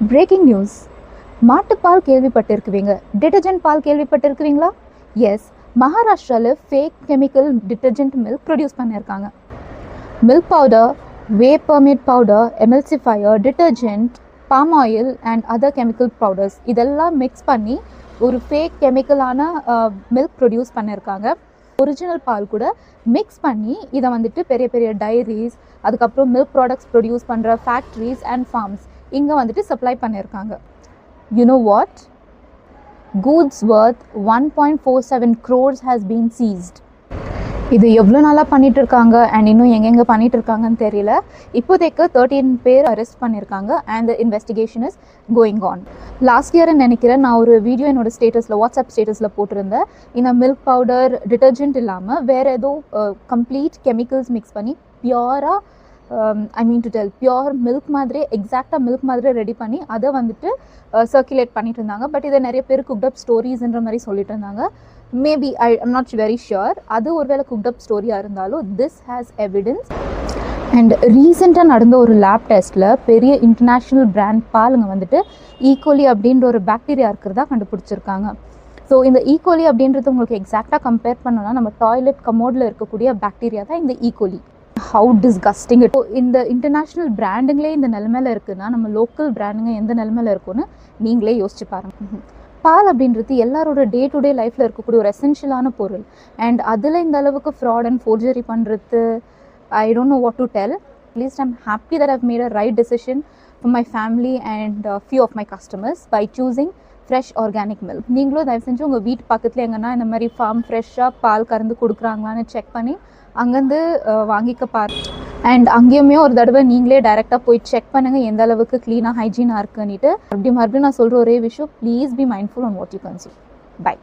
Braking news. மாட்டுப்பால் கேள்விப்பட்டிருக்குவீங்க, detergent பால் கேள்விப்பட்டிருக்குவீங்களா? எஸ், மகாராஷ்டிராவில் fake chemical detergent milk produce பண்ணியிருக்காங்க. Milk powder, whey permeate powder, emulsifier, detergent, palm oil and other chemical powders இதெல்லாம் mix பண்ணி ஒரு ஃபேக் கெமிக்கலான மில்க் ப்ரொடியூஸ் பண்ணியிருக்காங்க. ஒரிஜினல் பால் கூட மிக்ஸ் பண்ணி இதை வந்துட்டு பெரிய பெரிய டைரிஸ், அதுக்கப்புறம் மில்க் ப்ராடக்ட்ஸ் ப்ரொடியூஸ் பண்ணுற ஃபேக்ட்ரிஸ் அண்ட் ஃபார்ம்ஸ் இங்கே வந்துட்டு சப்ளை பண்ணியிருக்காங்க. You know what? Goods worth 1.47 crores has been seized. இது எவ்வளோ நாளாக பண்ணிகிட்டு இருக்காங்க அண்ட் இன்னும் எங்கெங்கே பண்ணிகிட்டு இருக்காங்கன்னு தெரியல. இப்போதைக்கு 13 பேர் அரெஸ்ட் பண்ணியிருக்காங்க and investigation is going on. Last இயர்னு நினைக்கிறேன், நான் ஒரு வீடியோ என்னோட ஸ்டேட்டஸில், வாட்ஸ்அப் ஸ்டேட்டஸில் போட்டிருந்தேன். இந்த மில்க் பவுடர், டிட்டர்ஜென்ட் இல்லாமல் வேறு ஏதோ கம்ப்ளீட் கெமிக்கல்ஸ் மிக்ஸ் பண்ணி பியூராக பியோர் மில்க் மாதிரி, எக்ஸாக்டாக மில்க் மாதிரி ரெடி பண்ணி அதை வந்துட்டு சர்க்குலேட் பண்ணிட்டு இருந்தாங்க. பட் இதை நிறைய பேர் குக்டப் ஸ்டோரிஸ்ன்ற மாதிரி சொல்லிட்டு இருந்தாங்க. Maybe I'm not very sure அது ஒருவேளை குக்டப் ஸ்டோரியாக இருந்தாலும் திஸ் ஹேஸ் எவிடன்ஸ். அண்ட் ரீசெண்டாக நடந்த ஒரு லேப் டெஸ்ட்டில் பெரிய இன்டர்நேஷ்னல் பிராண்ட் பாலுங்க வந்துட்டு ஈகோலி அப்படின்ற ஒரு பாக்டீரியா இருக்கிறதா கண்டுபிடிச்சிருக்காங்க. ஸோ இந்த ஈகோலி அப்படின்றது உங்களுக்கு எக்ஸாக்டாக கம்பேர் பண்ணோன்னா நம்ம டாய்லெட் கமோடில் இருக்கக்கூடிய பாக்டீரியா தான் இந்த ஈகோலி. How disgusting it. இந்த இன்டர்நேஷ்னல் பிராண்டுங்களே இந்த நிலைமையில் இருக்குன்னா நம்ம லோக்கல் பிராண்டுங்க எந்த நிலைமையில் இருக்குன்னு நீங்களே யோசிச்சு பாருங்கள். பால் அப்படின்றது எல்லாரோட டே டு டே லைஃப்பில் இருக்கக்கூடிய ஒரு எசென்ஷியலான பொருள். அண்ட் அதில் இந்த அளவுக்கு ஃப்ராட் அண்ட் ஃபோர்ஜரி பண்ணுறது, I don't know what to tell. At least I'm happy that I've made a right decision for my family and few of my customers by choosing fresh organic milk. நீங்களும் தயவு செஞ்சு உங்கள் வீட்டு பக்கத்தில் எங்கன்னா இந்த மாதிரி ஃபார்ம் ஃப்ரெஷ்ஷாக பால் கறந்து கொடுக்குறாங்களான்னு செக் பண்ணி அங்கேருந்து வாங்கிக்க பாருங்க. அண்ட் அங்கேயுமே ஒரு தடவை நீங்களே டைரெக்டாக போய் செக் பண்ணுங்கள் எந்த அளவுக்கு க்ளீனாக ஹைஜீனாக இருக்குன்னுட்டு. மறுபடியும் நான் சொல்கிற ஒரே விஷயம், please be mindful on what you consume. By.